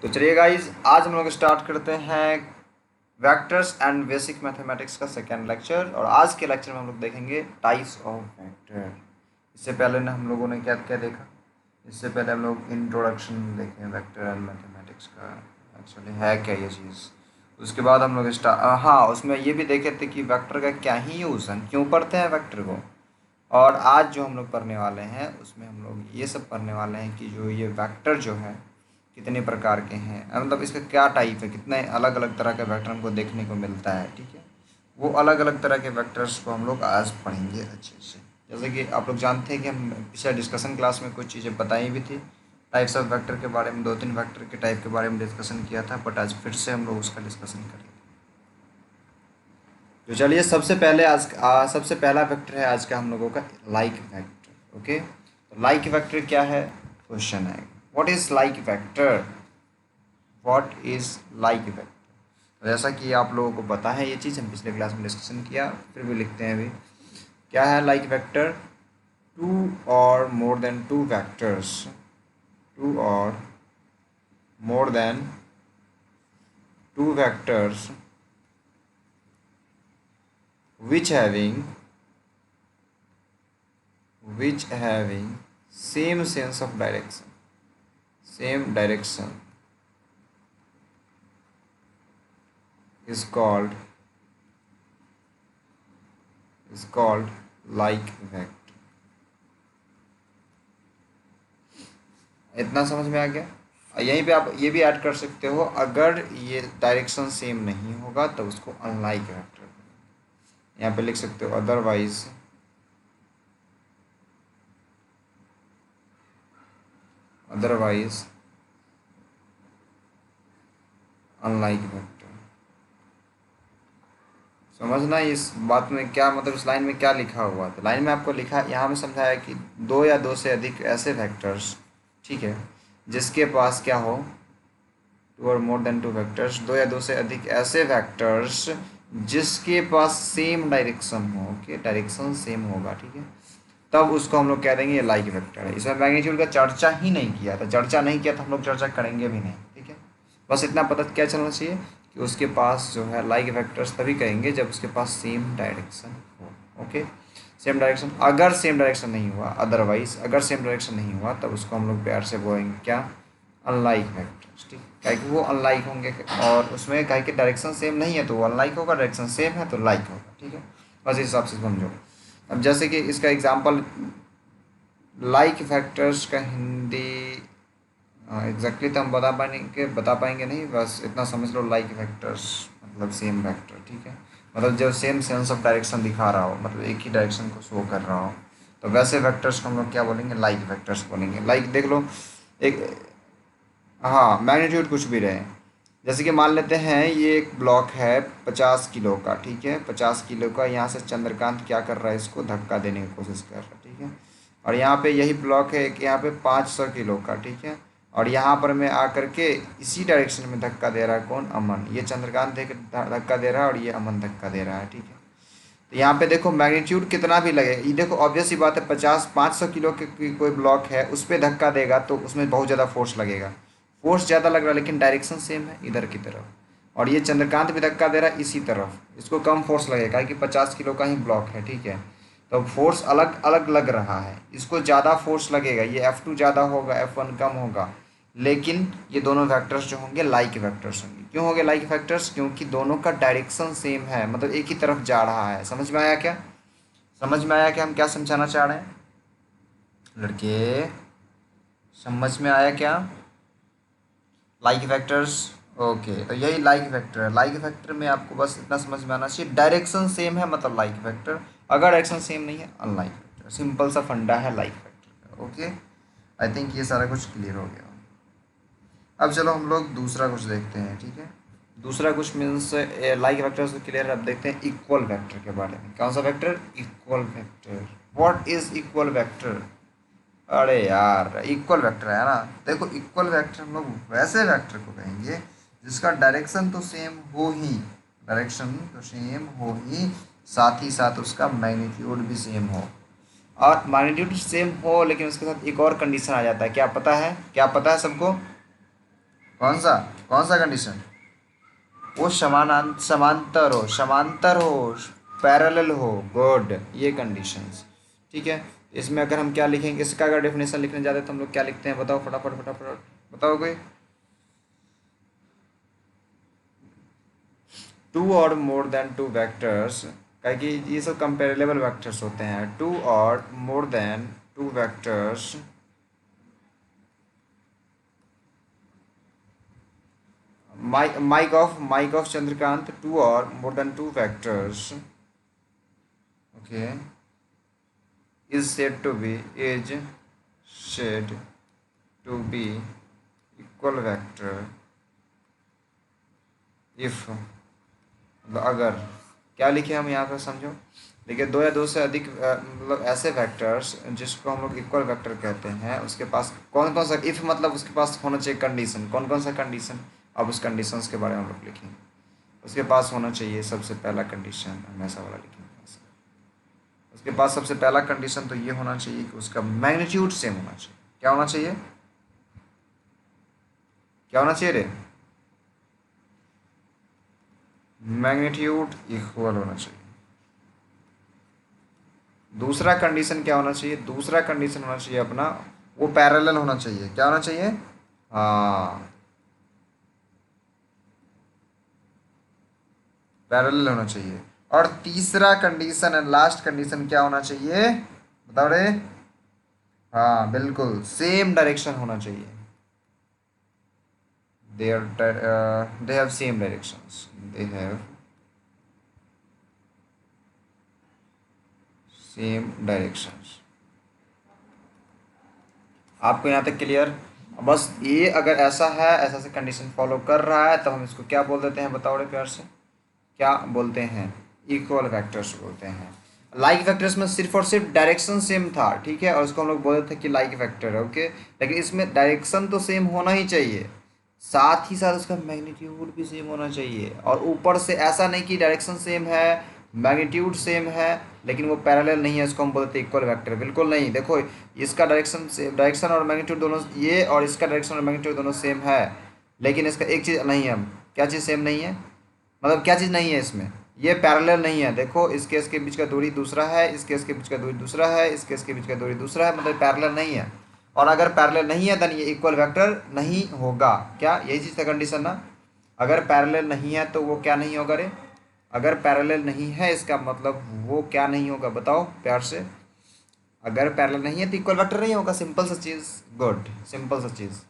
तो चलिए गाइज, आज हम लोग स्टार्ट करते हैं वेक्टर्स एंड बेसिक मैथमेटिक्स का सेकेंड लेक्चर। और आज के लेक्चर में हम लोग देखेंगे टाइप्स ऑफ वेक्टर। इससे पहले ना हम लोगों ने क्या क्या देखा, इससे पहले हम लोग इंट्रोडक्शन देखे वेक्टर एंड मैथमेटिक्स का, एक्चुअली है क्या ये चीज़। उसके बाद हम लोग हाँ, उसमें ये भी देखे थे कि वेक्टर का क्या ही यूज़ है, क्यों पढ़ते हैं वेक्टर को। और आज जो हम लोग पढ़ने वाले हैं उसमें हम लोग ये सब पढ़ने वाले हैं कि जो ये वेक्टर जो है कितने प्रकार के हैं, मतलब इसका क्या टाइप है, कितने अलग अलग तरह के वेक्टर हमको देखने को मिलता है। ठीक है, वो अलग अलग तरह के वेक्टर्स को हम लोग आज पढ़ेंगे अच्छे से। जैसे कि आप लोग जानते हैं कि हम पिछले डिस्कशन क्लास में कुछ चीज़ें बताई भी थी, टाइप्स ऑफ वेक्टर के बारे में, 2-3 वेक्टर के टाइप के बारे में डिस्कशन किया था, बट आज फिर से हम लोग उसका डिस्कशन करेंगे। तो चलिए, सबसे पहला वेक्टर है आज का हम लोगों का लाइक वेक्टर। ओके, तो लाइक वेक्टर क्या है, क्वेश्चन है what is like vector. What is like vector, तो जैसा कि आप लोगों को पता है ये चीज़, हम पिछले क्लास में डिस्कशन किया, फिर भी लिखते हैं अभी। क्या है like vector? Two or more than two vectors, two or more than two vectors which having same sense of direction, same direction is called like vector। इतना समझ में आ गया? यहीं पे आप ये भी ऐड कर सकते हो, अगर ये डायरेक्शन सेम नहीं होगा तो उसको अनलाइक वेक्टर, यहाँ पे लिख सकते हो अदरवाइज अनलाइक वेक्टर। समझना इस बात में क्या मतलब, इस लाइन में क्या लिखा हुआ था। लाइन में आपको लिखा, यहाँ में समझाया कि दो या दो से अधिक ऐसे वेक्टर्स, ठीक है, जिसके पास क्या हो, to or more than two vectors, दो या दो से अधिक ऐसे वेक्टर्स जिसके पास सेम डायरेक्शन हो, ओके, डायरेक्शन सेम होगा, ठीक है, तब उसको हम लोग कह देंगे ये लाइक वेक्टर है। इसमें मैग्नीट्यूड का चर्चा ही नहीं किया था, चर्चा नहीं किया तो हम लोग चर्चा करेंगे भी नहीं, ठीक है। बस इतना पता क्या चलना चाहिए कि उसके पास जो है लाइक वेक्टर्स तभी कहेंगे जब उसके पास सेम डायरेक्शन हो, ओके। सेम डायरेक्शन, अगर सेम डायरेक्शन नहीं हुआ, अदरवाइज अगर सेम डायरेक्शन नहीं हुआ तब उसको हम लोग प्यार से बोलेंगे क्या, अनलाइक वेक्टर्स, ठीक। क्या कि वो अनलाइक होंगे, और उसमें कहीं कि डायरेक्शन सेम नहीं है तो वो अनलाइक होगा, डायरेक्शन सेम है तो लाइक होगा, ठीक है। बस इस हिसाब से समझो। अब जैसे कि इसका एग्जांपल लाइक फैक्टर्स का हिंदी एग्जैक्टली तो हम बता पाएंगे नहीं, बस इतना समझ लो लाइक फैक्टर्स मतलब सेम वेक्टर, ठीक है। मतलब जो सेम सेंस ऑफ डायरेक्शन दिखा रहा हो, मतलब एक ही डायरेक्शन को शो कर रहा हो, तो वैसे वेक्टर्स को हम लोग क्या बोलेंगे, लाइक वेक्टर्स बोलेंगे। लाइक देख लो, एक, हाँ, मैग्नीट्यूड कुछ भी रहे, जैसे कि मान लेते हैं ये एक ब्लॉक है 50 किलो का, ठीक है, 50 किलो का, यहाँ से चंद्रकांत क्या कर रहा है, इसको धक्का देने की कोशिश कर रहा है, ठीक है। और यहाँ पे यही ब्लॉक है एक, यहाँ पे 500 किलो का, ठीक है, और यहाँ पर मैं आकर के इसी डायरेक्शन में धक्का दे रहा है, कौन, अमन। ये चंद्रकांत धक्का दे रहा है और ये अमन धक्का दे रहा है, ठीक है। तो यहाँ पे देखो मैग्नीट्यूड कितना भी लगे, ये देखो ऑब्वियस ही बात है, 500 किलो के कोई ब्लॉक है, उस पर धक्का देगा तो उसमें बहुत ज़्यादा फोर्स लगेगा, फोर्स ज़्यादा लग रहा है, लेकिन डायरेक्शन सेम है इधर की तरफ। और ये चंद्रकांत भी धक्का दे रहा है इसी तरफ, इसको कम फोर्स लगेगा कि 50 किलो का ही ब्लॉक है, ठीक है। तो फोर्स अलग अलग लग रहा है, इसको ज़्यादा फोर्स लगेगा, ये F2 ज़्यादा होगा, F1 कम होगा, लेकिन ये दोनों वेक्टर्स जो होंगे लाइक वेक्टर्स होंगे। क्यों होंगे लाइक वेक्टर्स? क्योंकि दोनों का डायरेक्शन सेम है, मतलब एक ही तरफ जा रहा है। समझ में आया क्या? समझ में आया क्या हम क्या समझाना चाह रहे हैं लड़के? समझ में आया क्या लाइक वेक्टर्स? ओके, तो यही लाइक वेक्टर है। लाइक वेक्टर में आपको बस इतना समझ में आना चाहिए, डायरेक्शन सेम है मतलब लाइक वेक्टर, अगर डायरेक्शन सेम नहीं है अनलाइक वेक्टर। सिंपल सा फंडा है लाइक वेक्टर का, ओके। आई थिंक ये सारा कुछ क्लियर हो गया। अब चलो हम लोग दूसरा कुछ देखते हैं, ठीक है। दूसरा कुछ मीन्स लाइक वेक्टर से क्लियर। अब देखते हैं इक्वल वेक्टर के बारे में। कौन सा vector? Equal vector. What is equal vector? अरे यार, इक्वल वेक्टर है ना, देखो इक्वल वेक्टर हम लोग वैसे वेक्टर को कहेंगे जिसका डायरेक्शन तो सेम हो ही, डायरेक्शन तो सेम हो ही, साथ ही साथ उसका मैग्नीट्यूड भी सेम हो। और मैग्नीट्यूड सेम हो लेकिन उसके साथ एक और कंडीशन आ जाता है, क्या पता है, क्या पता है सबको? कौन सा, कौन सा कंडीशन? वो समांतर हो, पैरेलल हो, गुड, ये कंडीशंस। ठीक है, इसमें अगर हम क्या लिखेंगे, इसका अगर डेफिनेशन लिखने जाते तो हम लोग क्या लिखते हैं, बताओ फटाफट फटाफट बताओ कोई। To or more than two vectors, कि ये सब कंपेरेबल वेक्टर्स होते हैं। Two or more than two vectors mic off Chandrakant, two or more than two vectors, okay, is said to be is said to be equal vector if, मतलब अगर, क्या लिखे हम यहाँ पर समझो। देखिए, दो या दो से अधिक मतलब ऐसे वेक्टर्स जिसको हम लोग इक्वल वेक्टर कहते हैं, उसके पास कौन कौन सा, इफ मतलब उसके पास होना चाहिए कंडीशन, कौन कौन सा कंडीशन। अब उस कंडीशंस के बारे में हम लोग लिखेंगे। उसके पास होना चाहिए सबसे पहला कंडीशन, हम ऐसा वाला लिखेंगे। उसके पास सबसे पहला कंडीशन तो ये होना चाहिए कि उसका मैग्नीट्यूड सेम होना चाहिए। क्या होना चाहिए, क्या होना चाहिए रे? मैग्नीट्यूड इक्वल होना चाहिए। दूसरा कंडीशन क्या होना चाहिए, दूसरा कंडीशन होना चाहिए अपना, वो पैरेलल होना चाहिए। क्या होना चाहिए? हाँ, पैरेलल होना चाहिए। और तीसरा कंडीशन एंड लास्ट कंडीशन क्या होना चाहिए, बताओ रे? हाँ बिल्कुल, सेम डायरेक्शन होना चाहिए। they have same directions, they have same directions. आपको यहाँ तक क्लियर? बस ये अगर ऐसा है, ऐसा से कंडीशन फॉलो कर रहा है, तब हम इसको क्या बोल देते हैं, बताओ रे प्यार से, क्या बोलते हैं? इक्वल वेक्टर्स बोलते हैं। लाइक वेक्टर्स में सिर्फ और सिर्फ डायरेक्शन सेम था, ठीक है, और उसको हम लोग बोलते थे कि लाइक वेक्टर है, ओके। लेकिन इसमें डायरेक्शन तो सेम होना ही चाहिए, साथ ही साथ उसका मैग्नीट्यूड भी सेम होना चाहिए। और ऊपर से ऐसा नहीं कि डायरेक्शन सेम है, मैग्नीट्यूड सेम है, लेकिन वो पैरेलल नहीं है, उसको हम बोलते हैं इक्वल वेक्टर। बिल्कुल नहीं, देखो इसका डायरेक्शन से, डायरेक्शन और मैग्नीट्यूड दोनों, ये और इसका डायरेक्शन और मैग्नीट्यूड दोनों सेम है, लेकिन इसका एक चीज़ नहीं है। क्या चीज़ सेम नहीं है, मतलब क्या चीज़ नहीं है इसमें, ये पैरेलल नहीं है। देखो इसके इसके बीच का दूरी दूसरा है, इसके इसके बीच का दूरी दूसरा है, इसके इसके बीच का दूरी दूसरा है, मतलब पैरेलल नहीं है। और अगर पैरेलल नहीं है देन ये इक्वल वेक्टर नहीं होगा। क्या यही चीज़ का कंडीशन ना? अगर पैरेलल नहीं है तो वो क्या नहीं होगा रे? अगर पैरेलल नहीं है इसका मतलब वो क्या नहीं होगा, बताओ प्यार से। अगर पैरेलल नहीं है तो इक्वल वेक्टर नहीं होगा, सिंपल सा चीज़। गुड, सिंपल सा चीज़,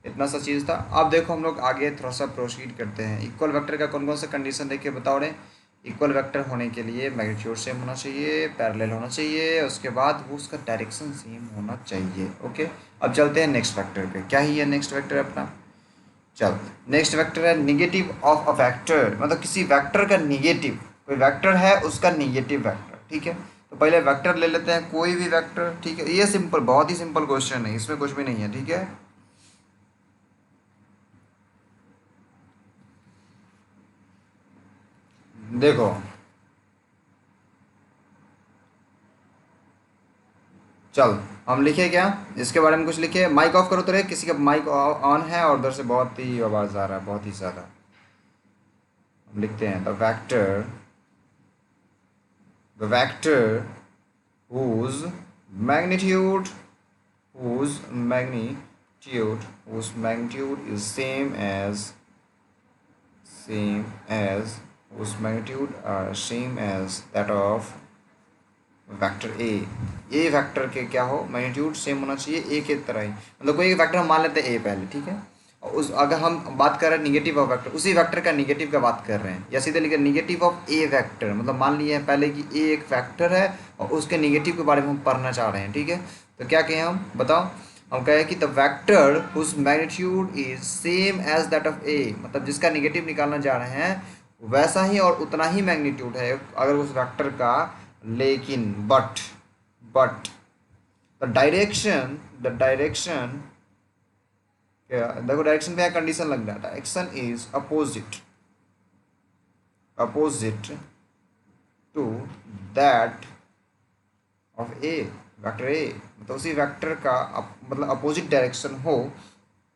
इतना सा चीज़ था। अब देखो हम लोग आगे थोड़ा सा प्रोसीड करते हैं। इक्वल वेक्टर का कौन कौन सा कंडीशन देखिए, बताओ रे। इक्वल वेक्टर होने के लिए मैग्नीट्यूड सेम होना चाहिए, पैरेलल होना चाहिए, उसके बाद वो उसका डायरेक्शन सेम होना चाहिए, ओके। अब चलते हैं नेक्स्ट वेक्टर पे। क्या ही है नेक्स्ट वेक्टर अपना? चल, नेक्स्ट वेक्टर है निगेटिव ऑफ अ वेक्टर, मतलब किसी वेक्टर का निगेटिव, कोई वेक्टर है उसका निगेटिव वेक्टर, ठीक है। तो पहले वेक्टर ले लेते हैं, कोई भी वेक्टर, ठीक है। ये सिंपल, बहुत ही सिंपल क्वेश्चन है, इसमें कुछ भी नहीं है, ठीक है। देखो, चल हम लिखे क्या, इसके बारे में कुछ लिखे। माइक ऑफ करो तो रे, किसी का माइक ऑन है और उधर से बहुत ही आवाज़ आ रहा है, बहुत ही ज़्यादा। हम लिखते हैं the vector whose magnitude whose magnitude is whose magnitude are same as that of vector A vector के क्या हो, मैग्नीट्यूड सेम होना चाहिए ए के तरह ही। मतलब कोई वेक्टर हम मान लेते हैं ए पहले, ठीक है। और उस, अगर हम बात कर रहे हैं निगेटिव ऑफ वेक्टर, उसी वेक्टर का निगेटिव का बात कर रहे हैं, या सीधे लिखे निगेटिव ऑफ ए वेक्टर, मतलब मान लिए हैं पहले कि ए एक वेक्टर है और उसके निगेटिव के बारे में हम पढ़ना चाह रहे हैं, ठीक है। तो क्या कहें हम, बताओ। हम कहें कि the vector whose magnitude is same as that of a, मतलब जिसका निगेटिव निकालना चाह रहे हैं वैसा ही और उतना ही मैग्नीट्यूड है अगर उस वेक्टर का, लेकिन बट द डायरेक्शन क्या, देखो डायरेक्शन पे कंडीशन लग रहा है, direction is opposite to that of A, vector A, मतलब उसी वेक्टर का मतलब अपोजिट डायरेक्शन हो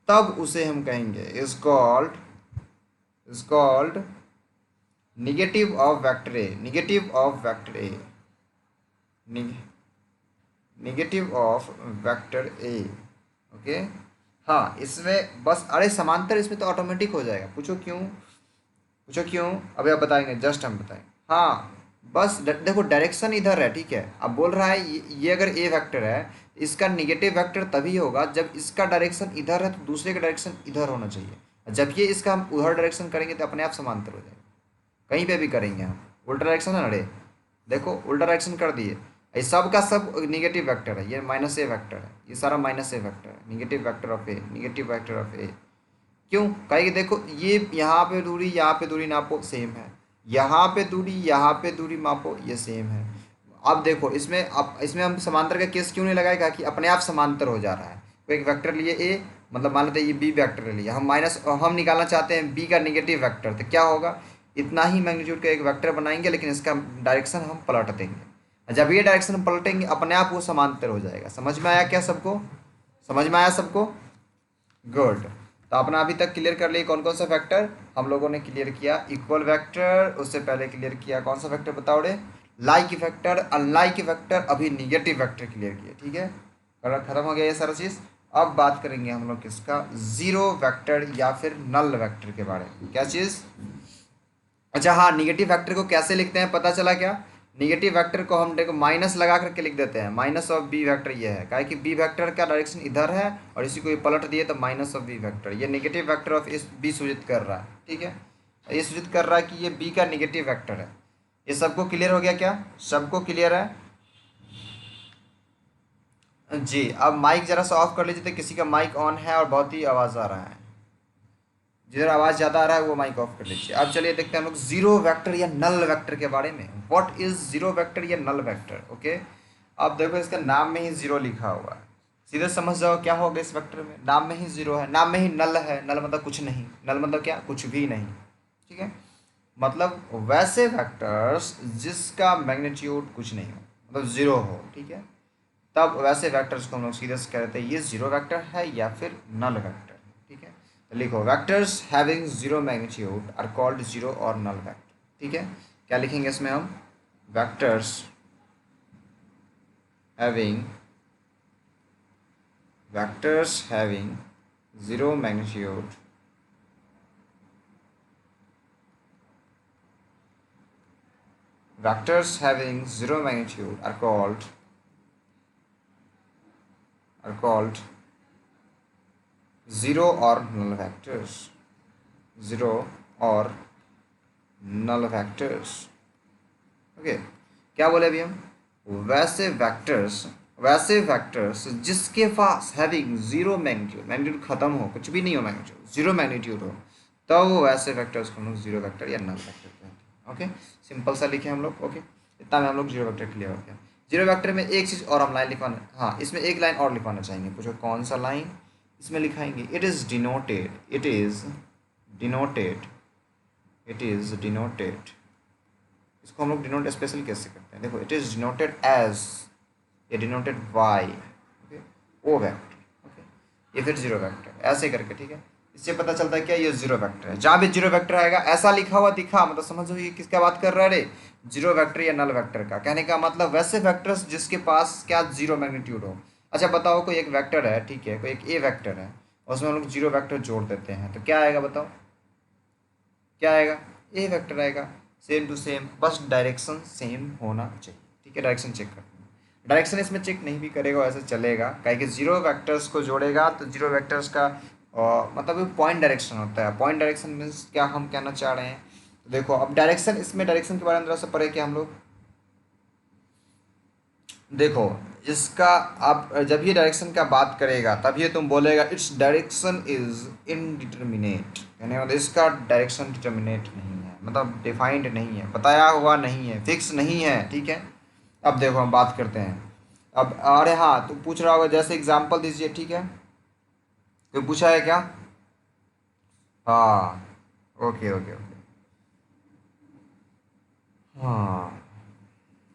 तब उसे हम कहेंगे is called negative of vector A, negative of vector A, negative of vector A. Okay. हाँ, इसमें बस, अरे समांतर इसमें तो ऑटोमेटिक हो जाएगा। पूछो क्यों, पूछो क्यों, अभी आप बताएंगे, जस्ट हम बताएंगे। हाँ, बस देखो डायरेक्शन इधर है, ठीक है। अब बोल रहा है ये अगर ए वेक्टर है, इसका निगेटिव वेक्टर तभी होगा जब इसका डायरेक्शन इधर है तो दूसरे का डायरेक्शन इधर होना चाहिए। जब ये इसका हम उधर डायरेक्शन करेंगे तो अपने आप समांतर हो जाएगा। कहीं पे भी करेंगे हम, उल्टा डायरेक्शन है ना, अरे देखो उल्टा डायरेक्शन कर दिए, ये सब का सब निगेटिव वेक्टर है, ये माइनस ए वेक्टर है, ये सारा माइनस ए वेक्टर है, negative vector of a, negative vector of a. क्यों, कहेंगे देखो ये यहाँ पे दूरी यहाँ पे दूरी नापो सेम है, यहाँ पे दूरी यहाँ पे दूरी मापो ये सेम है। अब देखो इसमें, अब इसमें हम समांतर का केस क्यों नहीं लगाएगा कि अपने आप समांतर हो जा रहा है। तो एक वेक्टर लिए ए, मतलब मान लेते हैं ये बी वेक्टर ले लिया हम, माइनस हम निकालना चाहते हैं बी का निगेटिव वेक्टर, तो क्या होगा, इतना ही मैग्नीट्यूड का एक वेक्टर बनाएंगे लेकिन इसका डायरेक्शन हम पलट देंगे। जब ये डायरेक्शन हम पलटेंगे अपने आप वो समांतर हो जाएगा। समझ में आया क्या सबको, समझ में आया सबको, गुड। तो अपना अभी तक क्लियर कर लिए कौन कौन सा फैक्टर हम लोगों ने क्लियर किया। इक्वल फैक्टर, उससे पहले क्लियर किया कौन सा फैक्टर बताओ रे, लाइक फैक्टर, अनलाइक फैक्टर, अभी निगेटिव फैक्टर क्लियर किया, ठीक है। और खत्म हो गया ये सारा चीज़। अब बात करेंगे हम लोग किसका, जीरो वेक्टर या फिर नल वेक्टर के बारे में। क्या चीज़, अच्छा हाँ, निगेटिव वेक्टर को कैसे लिखते हैं पता चला क्या। निगेटिव वेक्टर को हम देखो माइनस लगा करके लिख देते हैं, माइनस ऑफ बी वेक्टर ये है, काहे कि बी वेक्टर का डायरेक्शन इधर है और इसी को ये पलट दिए तो माइनस ऑफ बी वेक्टर, ये निगेटिव वेक्टर ऑफ इस बी सूचित कर रहा है, ठीक है। ये सूचित कर रहा है कि ये बी का निगेटिव वेक्टर है। ये सबको क्लियर हो गया क्या, सबको क्लियर है जी। अब माइक जरा सा ऑफ कर लीजिए, तो किसी का माइक ऑन है और बहुत ही आवाज़ आ रहा है, जिधर आवाज़ ज़्यादा आ रहा है वो माइक ऑफ कर लीजिए। अब चलिए देखते हैं हम लोग जीरो वेक्टर या नल वेक्टर के बारे में। व्हाट इज जीरो वेक्टर या नल वेक्टर, ओके। अब देखो इसका नाम में ही जीरो लिखा हुआ है, सीधे समझ जाओ क्या होगा इस वेक्टर में, नाम में ही जीरो है, नाम में ही नल है, नल मतलब कुछ नहीं, नल मतलब क्या, कुछ भी नहीं, ठीक है। मतलब वैसे वेक्टर्स जिसका मैग्नीट्यूड कुछ नहीं हो, मतलब जीरो हो, ठीक है, तब वैसे वेक्टर्स को हम लोग सीधे से कह देते हैं ये जीरो वेक्टर है या फिर नल वेक्टर, ठीक है। तो लिखो vectors having zero magnitude are called zero और नल वेक्टर, ठीक है। क्या लिखेंगे इसमें हम, vectors having, vectors having zero magnitude vectors having zero magnitude are called zero or null vectors, zero or null vectors, okay. क्या बोले अभी हम, वैसे वेक्टर्स जिसके पास हैविंग जीरो मैग्नीट्यूड, मैग्नीट्यूड खत्म हो, कुछ भी नहीं हो, मैग्नीट्यूड जीरो मैग्नीट्यूड हो, तो वो वैसे वेक्टर्स को हम लोग जीरो वेक्टर या नल वेक्टर कहते हैं, ओके। सिंपल सा लिखे हम लोग, ओके। इतना में हम लोग जीरो वेक्टर क्लियर हो गया। जीरो वेक्टर में एक चीज़ और हम लाइन लिखवाना, हाँ इसमें एक लाइन और लिखवाना चाहेंगे, पूछो कौन सा लाइन इसमें लिखाएंगे। इट इज़ डिनोटेड, इसको हम लोग डिनोट स्पेशल कैसे करते हैं, देखो इट इज़ डिनोटेड एज, ये denoted by, okay, O vector, okay, ये फिर जीरो वेक्टर ऐसे करके, ठीक है। इससे पता चलता है क्या ये जीरो वेक्टर है। जहाँ भी जीरो वेक्टर आएगा ऐसा लिखा हुआ दिखा, मतलब समझो ये किसका बात कर रहा है रे, जीरो वेक्टर या नल वेक्टर का। कहने का मतलब वैसे वेक्टर्स जिसके पास क्या जीरो मैग्नीट्यूड हो। अच्छा बताओ, कोई एक वेक्टर है, ठीक है, कोई एक ए वेक्टर है और उसमें हम लोग जीरो वेक्टर जोड़ देते हैं तो क्या आएगा बताओ, क्या आएगा, ए वेक्टर आएगा, सेम टू सेम, बस डायरेक्शन सेम होना चाहिए, ठीक है। डायरेक्शन चेक करना, डायरेक्शन इसमें चेक नहीं भी करेगा ऐसे चलेगा, काहे कि जीरो वेक्टर्स को जोड़ेगा तो जीरो वेक्टर्स का मतलब पॉइंट डायरेक्शन होता है। पॉइंट डायरेक्शन मीन्स क्या हम कहना चाह रहे हैं, तो देखो अब डायरेक्शन, इसमें डायरेक्शन के बारे में थोड़ा सा पढ़े क्या हम लोग। देखो इसका, आप जब ये डायरेक्शन का बात करेगा तब ये तुम बोलेगा इट्स डायरेक्शन इज इनडिटर्मिनेट, यानी मतलब इसका डायरेक्शन डिटर्मिनेट नहीं है, मतलब डिफाइंड नहीं है, बताया हुआ नहीं है, फिक्स नहीं है, ठीक है। अब देखो हम बात करते हैं। अब अरे हाँ, तो पूछ रहा होगा जैसे एग्जांपल दीजिए, ठीक है, तो पूछा है क्या, हाँ, ओके ओके ओके, हाँ,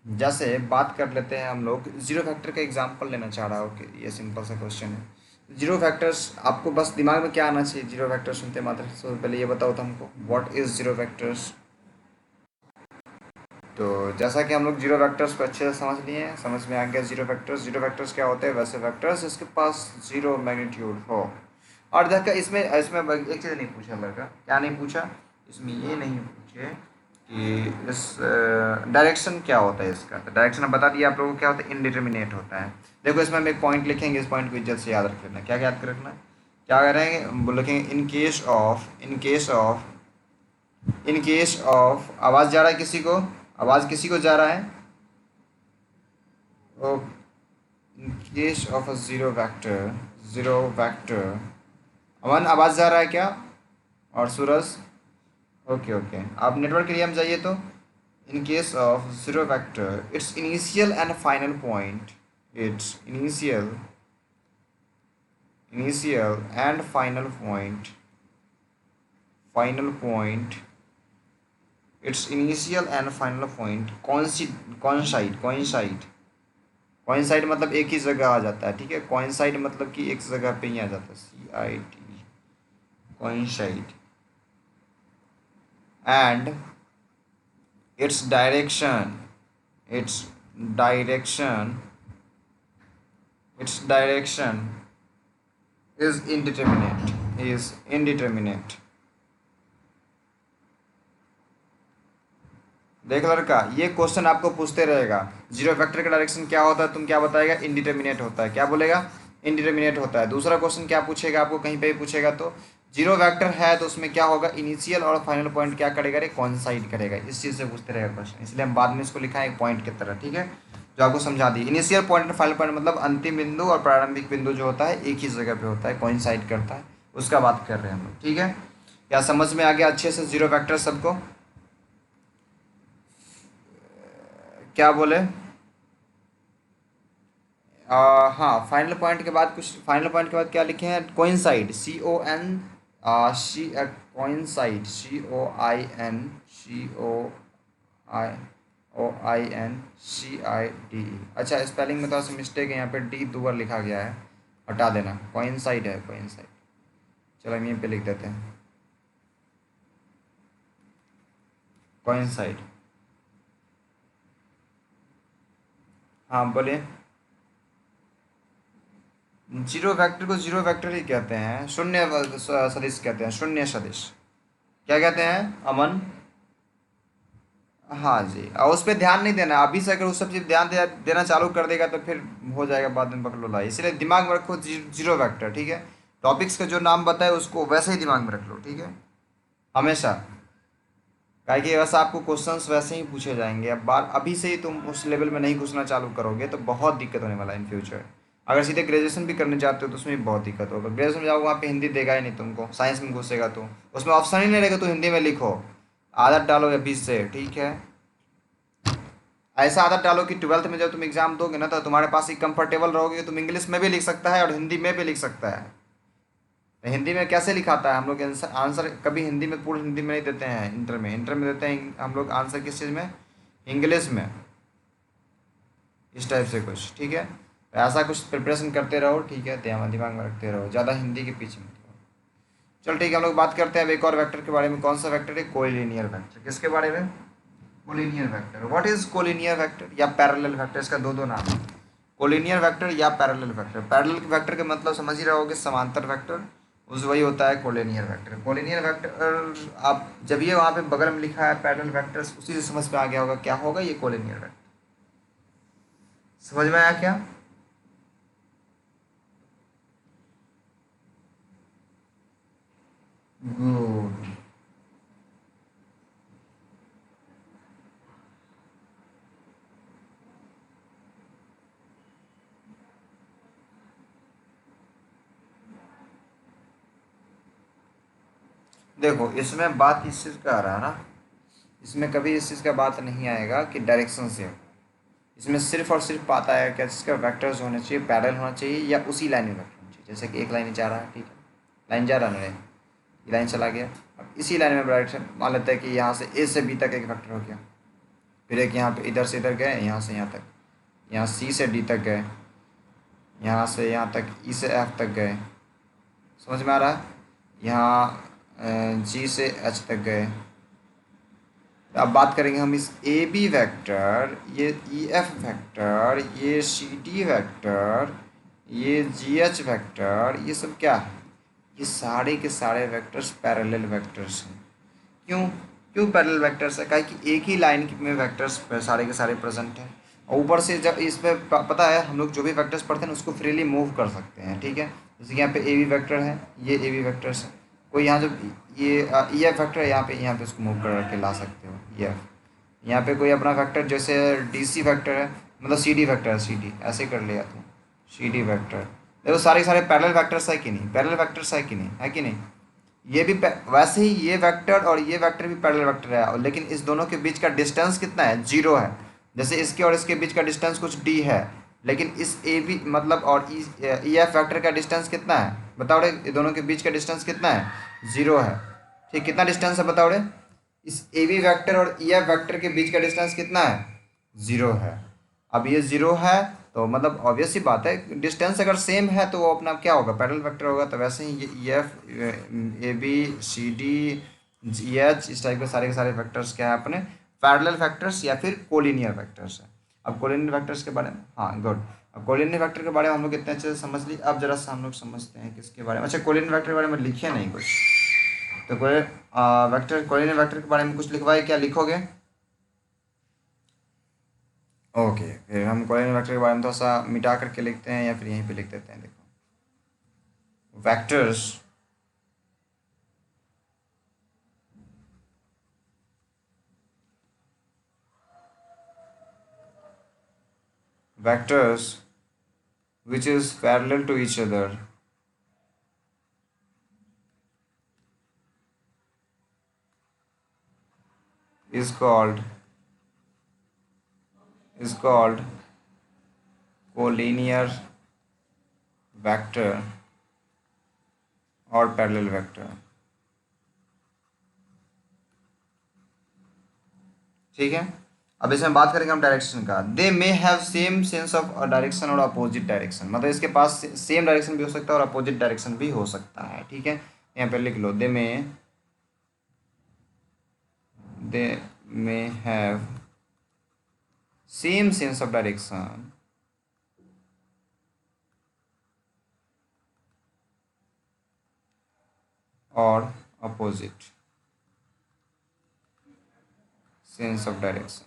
जैसे बात कर लेते हैं हम लोग, जीरो फैक्टर का एग्जांपल लेना चाह रहा हूँ कि ये सिंपल सा क्वेश्चन है। जीरो फैक्टर्स आपको बस दिमाग में क्या आना चाहिए जीरो फैक्टर सुनते मात्र? सबसे पहले ये बताओ तो हमको, व्हाट इज़ जीरो फैक्टर्स? तो जैसा कि हम लोग जीरो वेक्टर्स को अच्छे से समझ लिए हैं, समझ में आ गया जीरो वेक्टर्स क्या होते हैं? वैसे वेक्टर्स जिसके पास जीरो मैग्नीट्यूड हो। और देखा इसमें इसमें एक चीज़ नहीं पूछा लड़का, क्या नहीं पूछा इसमें? ये नहीं पूछे कि इस डायरेक्शन क्या होता है इसका। तो डायरेक्शन अब बता दिया आप लोगों को क्या होता है, इनडिटर्मिनेट होता है। देखो इसमें हम एक पॉइंट लिखेंगे, इस पॉइंट को इज्जत से याद रख लेना। क्या याद कर रखना है? क्या करेंगे, वो लिखेंगे इन केस ऑफ आवाज़ जा रहा है किसी को, आवाज़ किसी को जा रहा है? Oh, in case of a zero vector Aman आवाज़ जा रहा है क्या? और सूरज? ओके ओके, आप नेटवर्क एरिया में जाइए। तो in case of zero vector its initial and final point, its initial and final point its initial and final point coincide मतलब एक ही जगह आ जाता है, ठीक है। कोइंसाइड मतलब कि एक जगह पे ही आ जाता है, CID, coincide. And its direction its direction is indeterminate। देख लड़का, ये क्वेश्चन आपको पूछते रहेगा, जीरो वेक्टर का डायरेक्शन क्या होता है? तुम क्या बताएगा? इनडिटर्मिनेट होता है। क्या बोलेगा? इनडिटर्मिनेट होता है। दूसरा क्वेश्चन क्या पूछेगा आपको, कहीं पे भी पूछेगा तो जीरो वेक्टर है तो उसमें क्या होगा, इनिशियल और फाइनल पॉइंट क्या करेगा रे, कॉइंसाइड करेगा। इस चीज़ से पूछते रहेगा क्वेश्चन, इसलिए हम बाद में इसको लिखा है एक पॉइंट की तरह, ठीक है, जो आपको समझा दी। इनिशियल पॉइंट और फाइनल पॉइंट मतलब अंतिम बिंदु और प्रारंभिक बिंदु जो होता है एक ही जगह पे होता है, कॉइंसाइड करता है, उसका बात कर रहे हैं हम लोग, ठीक है। क्या समझ में आ गया अच्छे से जीरो वेक्टर सबको? क्या बोले? हाँ, फाइनल पॉइंट के बाद क्या लिखे हैं? Coincide, coincide, COINCIDE। अच्छा, स्पेलिंग में थोड़ा सा मिस्टेक है, यहाँ पे डी दो बार लिखा गया है, हटा देना। कोइंसाइड है, कोइंसाइड। चलो हम यहीं पे लिख देते हैं, कोइंसाइड। हाँ बोलिए। जीरो वेक्टर को जीरो वेक्टर ही कहते हैं, शून्य सदिश कहते हैं, शून्य सदिश। क्या कहते हैं अमन? हाँ जी, और उस पर ध्यान नहीं देना अभी से। अगर उस सब चीज़ देना चालू कर देगा तो फिर हो जाएगा बाद में बकलोला। इसलिए दिमाग में रखो जीरो वेक्टर, ठीक है। टॉपिक्स का जो नाम बताए उसको वैसे ही दिमाग में रख लो, ठीक है, हमेशा। काहे कि वैसा आपको क्वेश्चंस वैसे ही पूछे जाएंगे। अब बात अभी से ही तुम उस लेवल में नहीं घुसना चालू करोगे तो बहुत दिक्कत होने वाला है इन फ्यूचर। अगर सीधे ग्रेजुएशन भी करने जाते हो तो उसमें भी बहुत दिक्कत होगा। ग्रेजुएशन में जाओगे वहाँ पे हिंदी देगा ही नहीं तुमको, साइंस में घुसेगा तो उसमें ऑप्शन ही नहीं रहेगा, तो हिंदी में लिखो। आदत डालो अभी से, ठीक है। ऐसा आदत डालो कि ट्वेल्थ में जब तुम एग्जाम दोगे ना तो तुम्हारे पास ही कंफर्टेबल रहोगे, तुम इंग्लिश में भी लिख सकता है और हिंदी में भी लिख सकता है। तो हिंदी में कैसे लिखाता है हम लोग आंसर कभी हिंदी में, पूर्ण हिंदी में नहीं देते हैं, इंटर में देते हैं हम लोग आंसर। किस चीज़ में? इंग्लिश में। इस टाइप से कुछ, ठीक है। तो ऐसा कुछ प्रिपरेशन करते रहो, ठीक है, दिमाग में रखते रहो, ज़्यादा हिंदी के पीछे मत रहो। चलो ठीक है, हम लोग बात करते हैं अब एक और वेक्टर के बारे में। कौन सा वेक्टर है? Collinear vector. किसके बारे में? Collinear vector. What is collinear vector या पैरेलल वेक्टर? इसका दो दो नाम है, कोलिनियर वेक्टर या पैरेलल वेक्टर। पैरेलल वेक्टर का मतलब समझ ही रहोगे, समांतर वेक्टर, उस वही होता है कोलिनियर वेक्टर। कोलिनियर वेक्टर आप जब ये वहाँ पे बगल में लिखा है पैरेलल वेक्टर्स, उसी से समझ में आ गया होगा क्या होगा ये कोलिनियर वेक्टर। समझ में आया क्या? गुड। देखो इसमें बात इस चीज़ का आ रहा है ना, इसमें कभी इस चीज़ का बात नहीं आएगा कि डायरेक्शन से। इसमें सिर्फ और सिर्फ आता है क्या, जिसका वेक्टर्स होने चाहिए पैरेलल होना चाहिए या उसी लाइन में वेक्टर होना चाहिए। जैसे कि एक लाइन जा रहा है, ठीक है, लाइन जा रहा है, ये लाइन चला गया, अब इसी लाइन में डायरेक्शन मान लेते हैं कि यहाँ से A से B तक एक वेक्टर हो गया, फिर एक यहाँ पे इधर से इधर गए, यहाँ से यहाँ तक, यहाँ C से D तक गए, यहाँ से यहाँ तक, ई से एफ तक गए, समझ में आ रहा है। यहाँ जी से एच तक गए। अब बात करेंगे हम इस ए बी वैक्टर, ये ई एफ वैक्टर, ये सी डी वैक्टर, ये जी एच वैक्टर, ये सब क्या है? ये सारे के सारे वेक्टर्स पैरेलल वेक्टर्स हैं। क्यों? क्यों पैरेलल वेक्टर्स है? काहे कि एक ही लाइन में वेक्टर्स सारे के सारे प्रेजेंट हैं। और ऊपर से जब इस पे पता है, हम लोग जो भी वेक्टर्स पढ़ते हैं उसको फ्रीली मूव कर सकते हैं, ठीक है। जैसे कि यहाँ पे ए बी वैक्टर है, ये ए बी वैक्टर्स है। कोई यहाँ जब ये ई एफ वैक्टर है, यहाँ पे उसको मूव कर के ला सकते हो, ई एफ। यहाँ पे कोई अपना वेक्टर जैसे डी सी वैक्टर है, मतलब सी डी वैक्टर है, सी डी ऐसे कर लिया तो सी डी वैक्टर। देखो सारे सारे पैरेलल वेक्टर्स है कि नहीं? पैरेलल वेक्टर्स है कि नहीं? है कि नहीं? ये भी वैसे ही ये वेक्टर और ये वेक्टर भी पैरेलल वेक्टर है, और लेकिन इस दोनों के बीच का डिस्टेंस कितना है? 0 है। जैसे इसके और इसके बीच का डिस्टेंस कुछ डी है, लेकिन इस ए बी मतलब और ई एफ वेक्टर का डिस्टेंस कितना है बताओ रे? ये दोनों के बीच का डिस्टेंस कितना है? 0 है। ठीक, कितना डिस्टेंस है बताओ रे? इस ए बी वैक्टर और ई एफ वैक्टर के बीच का डिस्टेंस कितना है? 0 है। अब ये 0 है तो मतलब ऑब्वियस सी बात है, डिस्टेंस अगर सेम है तो वो अपना क्या होगा? पैरेलल वेक्टर होगा। तो वैसे ही ये E F, A B, C D, G H, इस टाइप के सारे वेक्टर्स क्या है अपने? पैरेलल वेक्टर्स या फिर कोलिनियर वेक्टर्स है। अब कोलिनियर वेक्टर्स के बारे में, हाँ गुड, अब कोलिनियर वेक्टर के बारे में हम लोग इतने अच्छे से समझ लिए। अब जरा सा हम लोग समझते हैं किसके बारे में। अच्छा, कोलिनियर वेक्टर के बारे में लिखे नहीं कुछ, तो कोई वेक्टर, कोलिनियर वेक्टर के बारे में कुछ लिखवाए? क्या लिखोगे? ओके, फिर हम कोलिनियर वेक्टर के बारे में थोड़ा सा मिटा करके लिखते हैं या फिर यहीं पे लिख देते हैं। देखो, vectors vectors which is parallel to each other is called collinear vector और parallel vector। ठीक है। अब इसमें बात करेंगे हम डायरेक्शन का। They may have same sense of direction और अपोजिट डायरेक्शन, मतलब इसके पास सेम डायरेक्शन भी हो सकता है और अपोजिट डायरेक्शन भी हो सकता है। ठीक है, यहाँ पे लिख लो, they may have same sense of direction और अपोजिट सेंस ऑफ डायरेक्शन।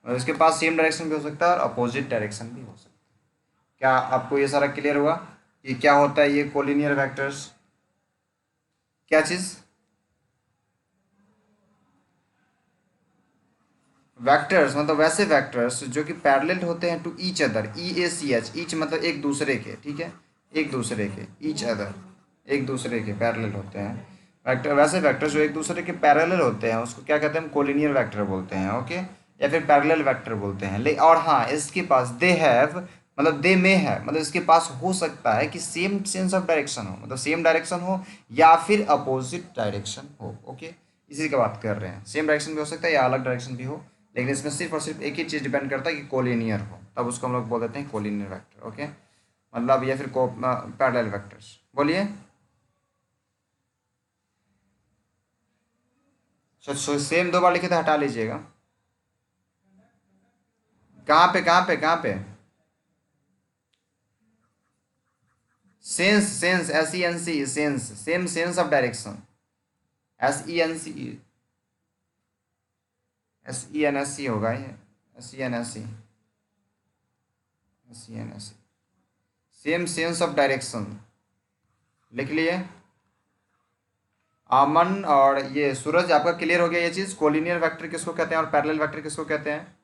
और इसके पास सेम डायरेक्शन भी हो सकता है और अपोजिट डायरेक्शन भी हो सकता है। क्या आपको ये सारा क्लियर हुआ कि क्या होता है ये कोलिनियर वेक्टर्स? क्या चीज़? वेक्टर्स मतलब वैसे वेक्टर्स जो कि पैरेलल होते हैं to each other, E A C H, each मतलब एक दूसरे के, ठीक है, एक दूसरे के, ईच अदर एक दूसरे के पैरेलल होते हैं। वेक्टर, वैसे वेक्टर्स जो एक दूसरे के पैरेलल होते हैं उसको क्या कहते हैं? हम कोलिनियर वेक्टर बोलते हैं, ओके, या फिर पैरेलल वेक्टर बोलते हैं। ले और हाँ, इसके पास दे हैव मतलब दे में है, मतलब इसके पास हो सकता है कि सेम सेंस ऑफ डायरेक्शन हो, मतलब सेम डायरेक्शन हो या फिर अपोजिट डायरेक्शन हो, ओके, इसी की बात कर रहे हैं। सेम डायरेक्शन भी हो सकता है या अलग डायरेक्शन भी हो, लेकिन इसमें सिर्फ और सिर्फ एक ही चीज़ डिपेंड करता है कि कोलिनियर हो, तब उसको हम लोग बोल देते हैं कोलिनियर वेक्टर, ओके, मतलब या फिर पैरेलल वेक्टर्स। बोलिए। सेम 2 बार लिखे तो हटा लीजिएगा। कहाँ पे कहाँ पे कहाँ पे? Sense, sense, S E N C, sense, same sense of direction, S E N C, S E N S C होगा ये, S E N S C, S E N S C, same sense of direction लिख लिए। अमन और ये सूरज, आपका clear हो गया ये चीज़? कोलिनियर वेक्टर किसको कहते हैं और पैरेलल वेक्टर किसको कहते हैं?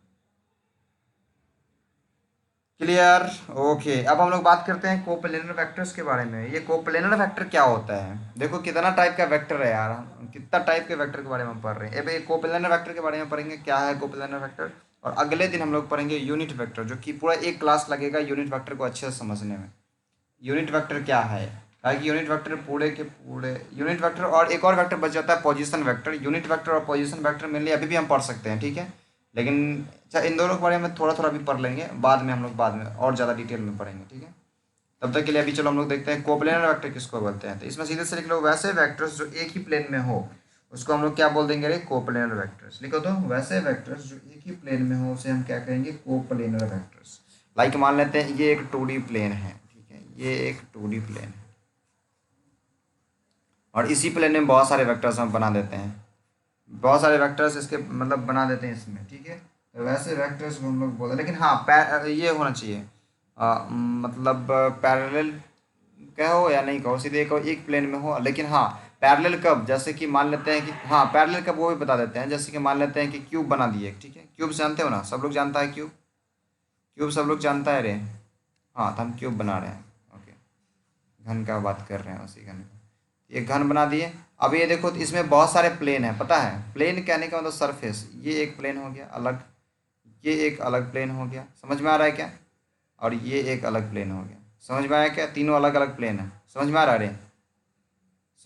क्लियर? ओके, अब हम लोग बात करते हैं कोप्लेनर वेक्टर्स के बारे में। ये कोप्लेनर वेक्टर क्या होता है? देखो कितना टाइप का वेक्टर है यार, हम कितना टाइप के वेक्टर के बारे में पढ़ रहे हैं। अब ये कोप्लेनर वेक्टर के बारे में पढ़ेंगे, क्या है कोप्लेनर वेक्टर, और अगले दिन हम लोग पढ़ेंगे यूनिट वेक्टर, जो कि पूरा एक क्लास लगेगा यूनिट वेक्टर को अच्छे से समझने में। यूनिट वेक्टर क्या है? ताकि यूनिट वेक्टर पूरे के पूरे, यूनिट वेक्टर और एक और वेक्टर बच जाता है पोजीशन वेक्टर। यूनिट वेक्टर और पोजीशन वेक्टर मेनली अभी भी हम पढ़ सकते हैं, ठीक है, लेकिन अच्छा, इन दोनों के बारे में थोड़ा थोड़ा भी पढ़ लेंगे, बाद में हम लोग बाद में और ज़्यादा डिटेल में पढ़ेंगे, ठीक है। तब तक के लिए अभी चलो हम लोग देखते हैं कोप्लेनर वेक्टर किसको बोलते हैं। तो इसमें सीधे से लिख लो, वैसे वेक्टर्स जो एक ही प्लेन में हो उसको हम लोग क्या बोल देंगे रे, कोप्लेनर वेक्टर्स। लिखो तो, वैसे वेक्टर्स जो एक ही प्लेन में हो उसे हम क्या कहेंगे, कोप्लेनर वेक्टर्स। लाइक मान लेते हैं ये एक 2D प्लेन है, ठीक है, ये एक 2D प्लेन है और इसी प्लेन में बहुत सारे वेक्टर्स हम बना देते हैं, बहुत सारे वेक्टर्स इसके मतलब बना देते हैं इसमें, ठीक है। तो वैसे वेक्टर्स को हम लोग बोलते हैं, लेकिन हाँ ये होना चाहिए मतलब पैरेलल कहो या नहीं कहो, सीधे कहो एक प्लेन में हो, लेकिन हाँ पैरेलल कब, जैसे कि मान लेते हैं कि हाँ पैरेलल कब वो भी बता देते हैं। जैसे कि मान लेते हैं कि क्यूब बना दिए, ठीक है, क्यूब जानते हो ना, सब लोग जानता है क्यूब, क्यूब सब लोग जानता है रे। हाँ तो हम क्यूब बना रहे हैं, ओके, घन का बात कर रहे हैं, उसी घन का, ये घन बना दिए। अब ये देखो, तो इसमें बहुत सारे प्लेन है, पता है प्लेन कहने का मतलब सरफेस, ये एक प्लेन हो गया अलग, ये एक अलग प्लेन हो गया, समझ में आ रहा है क्या, और ये एक अलग प्लेन हो गया, समझ में आया क्या, तीनों अलग अलग प्लेन है, समझ में आ रहा है रे,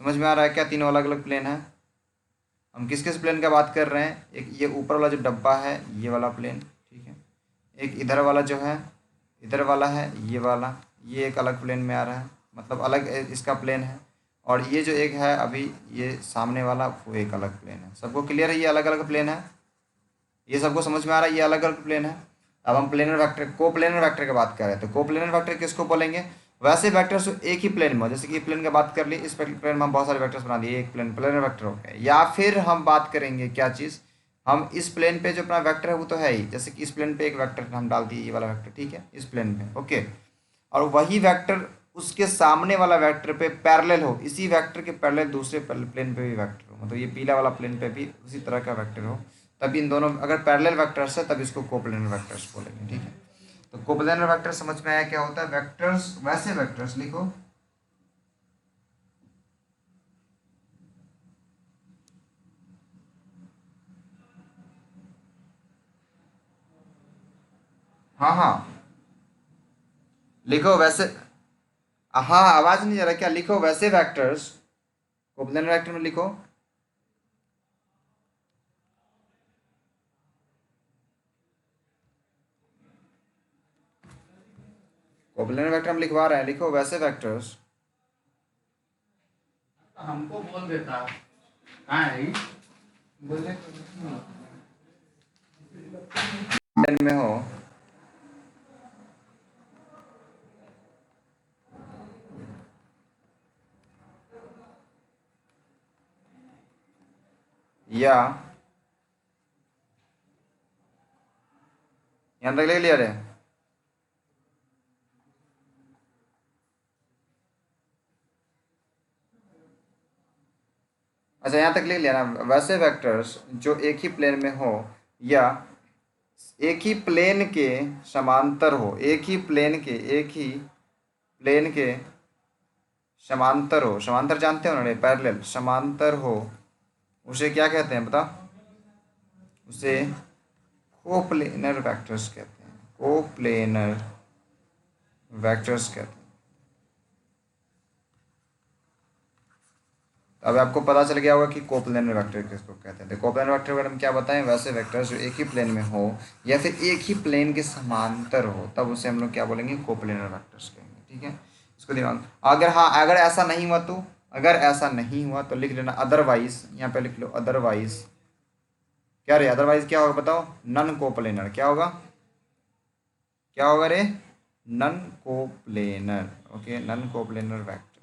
समझ में आ रहा है क्या, तीनों अलग अलग प्लेन है। हम किस किस प्लेन का बात कर रहे हैं, एक ये ऊपर वाला जो डब्बा है ये वाला प्लेन, ठीक है, एक इधर वाला जो है, इधर वाला है ये वाला, ये एक अलग प्लेन में आ रहा है, मतलब अलग इसका प्लेन है। और ये जो एक है अभी ये सामने वाला, वो एक अलग प्लेन है। सबको क्लियर है, ये अलग अलग प्लेन है, ये सबको समझ में आ रहा है, ये अलग अलग प्लेन है। अब हम प्लेनर वेक्टर, को प्लेनर वेक्टर की बात कर रहे हैं, तो को प्लेनर वेक्टर किसको बोलेंगे, वैसे वेक्टर्स जो एक ही प्लेन में हो, जैसे कि प्लेन की बात कर ली, इस प्लेन में हम बहुत सारे वेक्टर्स बना दिए, एक प्लेन प्लेनर वेक्टर हो गया। या फिर हम बात करेंगे क्या चीज़, हम इस प्लेन पे जो अपना वेक्टर है वो तो है ही, जैसे कि इस प्लेन पे एक वेक्टर हम डाल दिए, ये वाला वेक्टर, ठीक है, इस प्लेन पे, ओके, और वही वेक्टर उसके सामने वाला वेक्टर पे पैरेलल हो, इसी वेक्टर के पैरेलल दूसरे प्लेन पे भी वेक्टर हो, मतलब ये पीला वाला प्लेन पे भी उसी तरह का वेक्टर हो, तब इन दोनों अगर पैरेलल वेक्टर्स है तब इसको कोप्लेनर वेक्टर्स बोलेंगे, ठीक है। तो कोप्लेनर वेक्टर समझ में आया क्या होता है, वेक्टर्स, वैसे वेक्टर्स लिखो, हाँ हाँ लिखो वैसे, हाँ आवाज नहीं जा रहा क्या, लिखो वैसे वेक्टर्स, कोप्लेनर वेक्टर में लिखो, कोप्लेनर वेक्टर हम लिखवा रहे हैं, लिखो वैसे वेक्टर्स हमको बोल देता कहाँ है ये? बोलने प्लेन में हो, या यहाँ तक ले लिया रे, अच्छा यहाँ तक ले लिया ना, वैसे वेक्टर्स जो एक ही प्लेन में हो या एक ही प्लेन के समांतर हो, एक ही प्लेन के, एक ही प्लेन के समांतर हो, समांतर जानते हो ना रे, पैरेलल, समांतर हो, उसे क्या कहते हैं बता, उसे कोप्लेनर वेक्टर्स कहते हैं, कोप्लेनर वेक्टर्स कहते हैं। तो अब आपको पता चल गया होगा कि कोप्लेनर वेक्टर किसको कहते हैं। तो कोप्लेनर वेक्टर के बारे में क्या बताएं, वैसे वेक्टर्स जो एक ही प्लेन में हो या फिर एक ही प्लेन के समांतर हो तब उसे हम लोग क्या बोलेंगे, कोप्लेनर वेक्टर्स कहेंगे, ठीक है। इसको दिमाग, अगर हाँ अगर ऐसा नहीं हुआ तो, अगर ऐसा नहीं हुआ तो लिख लेना अदरवाइज, यहाँ पे लिख लो अदरवाइज, क्या रे अदरवाइज क्या होगा बताओ, नन कोप्लेनर, क्या होगा, क्या होगा रे, non coplanar, okay, non coplanar vector,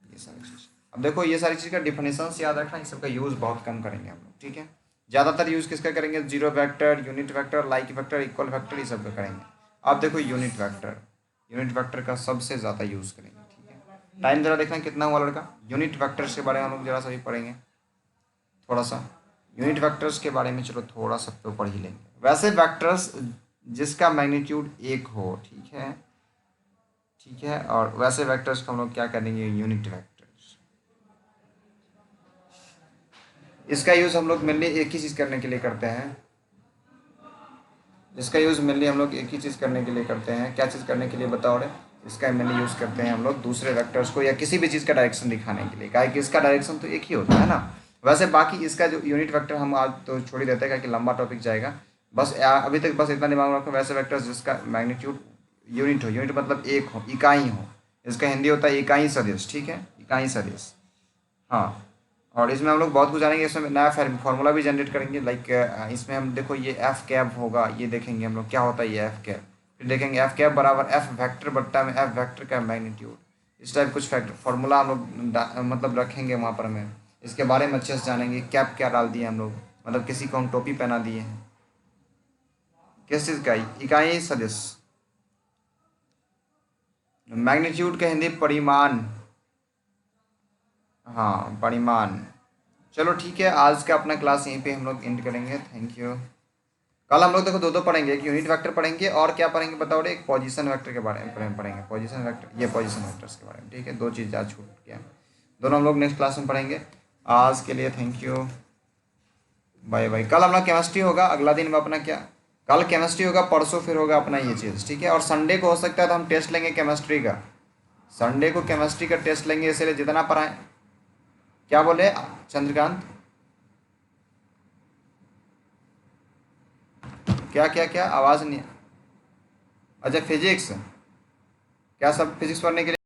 ये सारी चीज़। अब देखो ये सारी चीज़ का डिफिनेशन याद रखना, इस सबका यूज़ बहुत कम करेंगे हम लोग, ठीक है। ज़्यादातर यूज़ किसका करेंगे, zero vector, unit vector, like vector, equal vector, ये सब का करेंगे। अब देखो यूनिट वेक्टर, यूनिट वेक्टर का सबसे ज़्यादा यूज़ करेंगे, ठीक है। टाइम ज़रा देखना कितना हुआ लड़का, यूनिट वेक्टर्स के बारे में हम लोग ज़रा सा भी पढ़ेंगे, थोड़ा सा यूनिट वेक्टर्स के बारे में, चलो थोड़ा सा तो पढ़ ही लेंगे। वैसे वेक्टर्स जिसका मैग्नीट्यूड एक हो, ठीक है, ठीक है, और वैसे वेक्टर्स को हम लोग क्या करेंगे, यूनिट वेक्टर्स। इसका यूज़ हम लोग मेनली एक ही चीज़ करने के लिए करते हैं, इसका यूज़ मेनली हम लोग एक ही चीज़ करने के लिए करते हैं, क्या चीज़ करने के लिए बताओ रे, इसका मेनली यूज़ करते हैं हम लोग दूसरे वेक्टर्स को या किसी भी चीज़ का डायरेक्शन दिखाने के लिए, क्या कि इसका डायरेक्शन तो एक ही होता है ना, वैसे बाकी इसका जो यूनिट वेक्टर हम आज तो छोड़ ही देते हैं क्योंकि लंबा टॉपिक जाएगा। बस अभी तक बस इतना दिमाग में रखो, वैसे वेक्टर्स जिसका मैग्नीट्यूड यूनिट हो, यूनिट मतलब एक हो, इकाई हो, इसका हिंदी होता है इकाई सदिश। ठीक है, इकाई सदिश। हाँ, और इसमें हम लोग बहुत कुछ जानेंगे, इसमें नया फार्मूला भी जनरेट करेंगे। लाइक इसमें हम देखो ये एफ कैप होगा, ये देखेंगे हम लोग क्या होता है ये एफ कैप। फिर देखेंगे एफ कैप बराबर एफ वेक्टर बट्टा में एफ वेक्टर का मैग्नीट्यूड। इस टाइप कुछ फैक्टर फार्मूला हम लोग मतलब रखेंगे वहाँ पर। हमें इसके बारे में अच्छे से जानेंगे, कैप क्या डाल दिए हम लोग, मतलब किसी को हम टोपी पहना दिए हैं, किस चीज़ का, इकाई सदिश। मैग्नीट्यूड का हिंदी परिमाण। हाँ, परिमाण। चलो ठीक है, आज का अपना क्लास यहीं पे हम लोग एंड करेंगे। Thank you. कल हम लोग देखो दो दो पढ़ेंगे, एक यूनिट वेक्टर पढ़ेंगे और क्या पढ़ेंगे बताओ रे, एक पोजीशन वेक्टर के बारे में पढ़ेंगे, पोजीशन वेक्टर, ये पोजीशन वेक्टर्स के बारे में। ठीक है, दो चीज़ आज छूट गया, दोनों हम लोग नेक्स्ट क्लास में पढ़ेंगे। आज के लिए थैंक यू, बाय बाय। कल हमारा केमिस्ट्री होगा, अगला दिन में अपना क्या, कल केमिस्ट्री होगा, परसों फिर होगा अपना ये चीज़। ठीक है, और संडे को हो सकता है तो हम टेस्ट लेंगे केमिस्ट्री का, संडे को केमिस्ट्री का टेस्ट लेंगे, इसलिए जितना पढ़ाएं। क्या बोले चंद्रकांत, क्या क्या क्या, आवाज़ नहीं। अच्छा फिजिक्स, क्या सब फिजिक्स पढ़ने के लिए